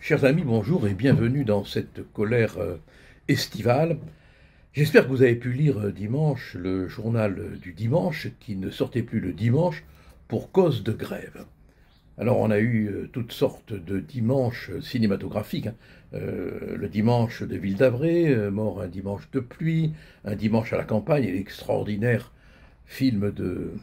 Chers amis, bonjour et bienvenue dans cette colère estivale. J'espère que vous avez pu lire dimanche le journal du dimanche qui ne sortait plus le dimanche pour cause de grève. Alors on a eu toutes sortes de dimanches cinématographiques. Le dimanche de Ville d'Avray, mort un dimanche de pluie, un dimanche à la campagne, et l'extraordinaire film de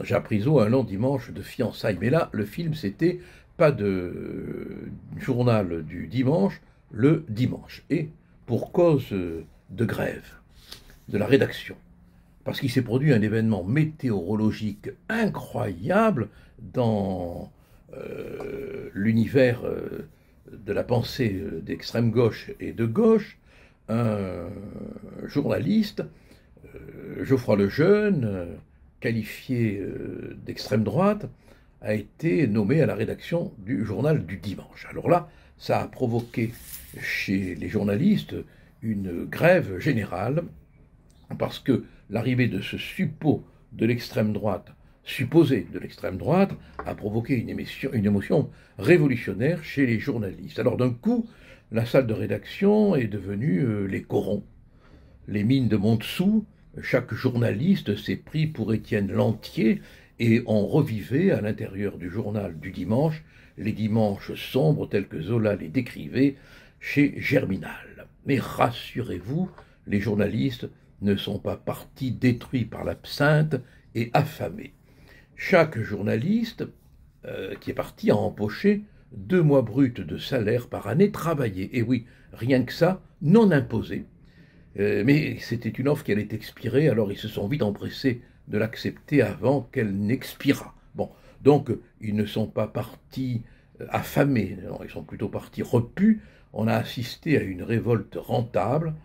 Japrisot, un long dimanche de fiançailles. Mais là, le film, c'était pas de journal du dimanche, le dimanche. Et pour cause de grève de la rédaction. Parce qu'il s'est produit un événement météorologique incroyable dans l'univers de la pensée d'extrême gauche et de gauche. Un journaliste, Geoffroy Lejeune, qualifié d'extrême droite, a été nommé à la rédaction du journal du dimanche. Alors là, ça a provoqué chez les journalistes une grève générale, parce que l'arrivée de ce suppôt de l'extrême droite, supposé de l'extrême droite, a provoqué une émotion révolutionnaire chez les journalistes. Alors d'un coup, la salle de rédaction est devenue les corons, les mines de Montsou. Chaque journaliste s'est pris pour Étienne Lantier, et on revivait à l'intérieur du journal du dimanche les dimanches sombres tels que Zola les décrivait chez Germinal. Mais rassurez-vous, les journalistes ne sont pas partis détruits par l'absinthe et affamés. Chaque journaliste qui est parti a empoché 2 mois bruts de salaire par année travaillé. Et oui, rien que ça, non imposé. Mais c'était une offre qui allait expirer, alors ils se sont vite empressés de l'accepter avant qu'elle n'expirât. Bon, donc ils ne sont pas partis affamés, non, ils sont plutôt partis repus. On a assisté à une révolte rentable.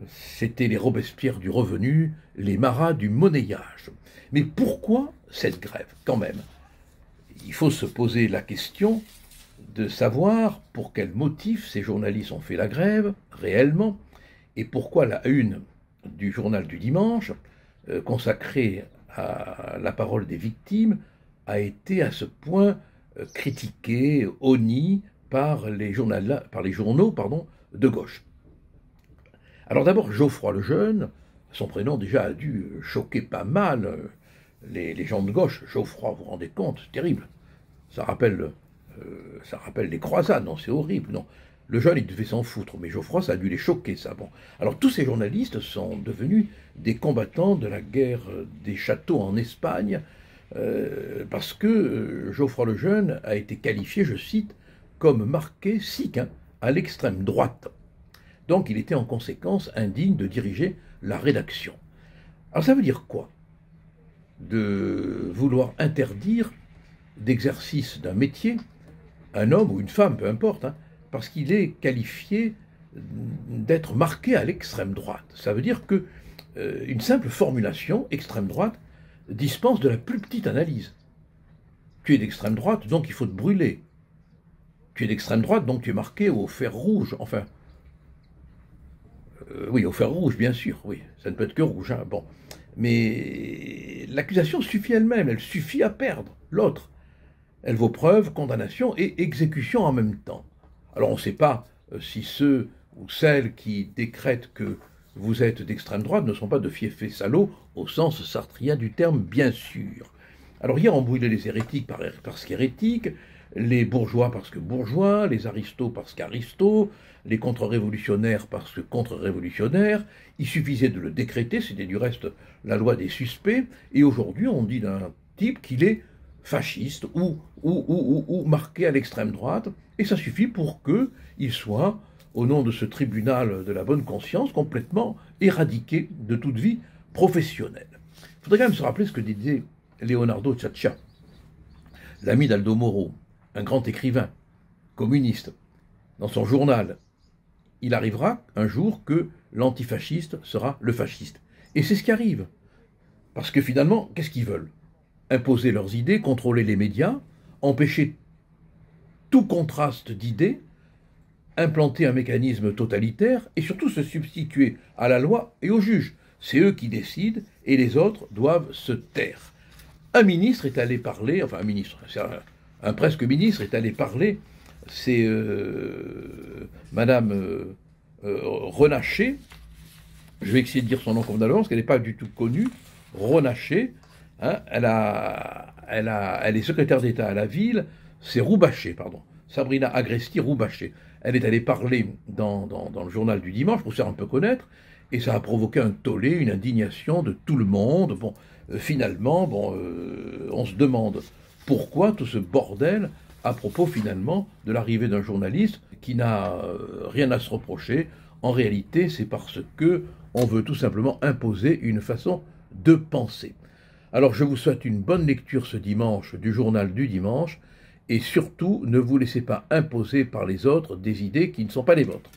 C'était les Robespierre du revenu, les Marat du monnayage. Mais pourquoi cette grève, quand même? Il faut se poser la question de savoir pour quel motif ces journalistes ont fait la grève, réellement, et pourquoi la une du journal du dimanche, consacrée à la parole des victimes, a été à ce point critiquée, honnie par les journaux de gauche. Alors d'abord, Geoffroy Lejeune, son prénom déjà a dû choquer pas mal les gens de gauche. Geoffroy, vous vous rendez compte, c'est terrible. Ça rappelle les croisades, non, c'est horrible, non. Lejeune, il devait s'en foutre, mais Geoffroy, ça a dû les choquer, ça. Bon. Alors tous ces journalistes sont devenus des combattants de la guerre des châteaux en Espagne, parce que Geoffroy Lejeune a été qualifié, je cite, comme marqué sikh, à l'extrême droite. Donc il était en conséquence indigne de diriger la rédaction. Alors ça veut dire quoi? De vouloir interdire d'exercice d'un métier, un homme ou une femme, peu importe, parce qu'il est qualifié d'être marqué à l'extrême droite. Ça veut dire que une simple formulation, extrême droite, dispense de la plus petite analyse. Tu es d'extrême droite, donc il faut te brûler. Tu es d'extrême droite, donc tu es marqué au fer rouge. Enfin, oui, au fer rouge, bien sûr, oui, ça ne peut être que rouge, bon. Mais l'accusation suffit elle-même, elle suffit à perdre l'autre. Elle vaut preuve, condamnation et exécution en même temps. Alors on ne sait pas si ceux ou celles qui décrètent que vous êtes d'extrême droite ne sont pas de fiefés salauds, au sens sartrien du terme, bien sûr. Alors hier on brûlait les hérétiques parce qu'hérétiques, les bourgeois parce que bourgeois, les aristos parce qu'aristos, les contre-révolutionnaires parce que contre-révolutionnaires. Il suffisait de le décréter, c'était du reste la loi des suspects, et aujourd'hui on dit d'un type qu'il est fasciste ou marqué à l'extrême droite, et ça suffit pour qu'il soit, au nom de ce tribunal de la bonne conscience, complètement éradiqué de toute vie professionnelle. Il faudrait quand même se rappeler ce que disait Leonardo Ciaccia, l'ami d'Aldo Moro, un grand écrivain, communiste. Dans son journal, il arrivera un jour que l'antifasciste sera le fasciste. Et c'est ce qui arrive. Parce que finalement, qu'est-ce qu'ils veulent? Imposer leurs idées, contrôler les médias, empêcher tout contraste d'idées, implanter un mécanisme totalitaire et surtout se substituer à la loi et aux juges. C'est eux qui décident et les autres doivent se taire. Un ministre est allé parler, enfin un ministre, un presque ministre est allé parler, c'est Madame Renaché, je vais essayer de dire son nom convenablement parce qu'elle n'est pas du tout connue, Renaché, hein, elle est secrétaire d'État à la ville, c'est Roubaché, pardon, Sabrina Agresti-Roubaché. Elle est allée parler dans le journal du dimanche pour se faire un peu connaître, et ça a provoqué un tollé, une indignation de tout le monde. Bon, finalement, on se demande pourquoi tout ce bordel à propos finalement de l'arrivée d'un journaliste qui n'a rien à se reprocher. En réalité, c'est parce que on veut tout simplement imposer une façon de penser. Alors je vous souhaite une bonne lecture ce dimanche du journal du dimanche, et surtout ne vous laissez pas imposer par les autres des idées qui ne sont pas les vôtres.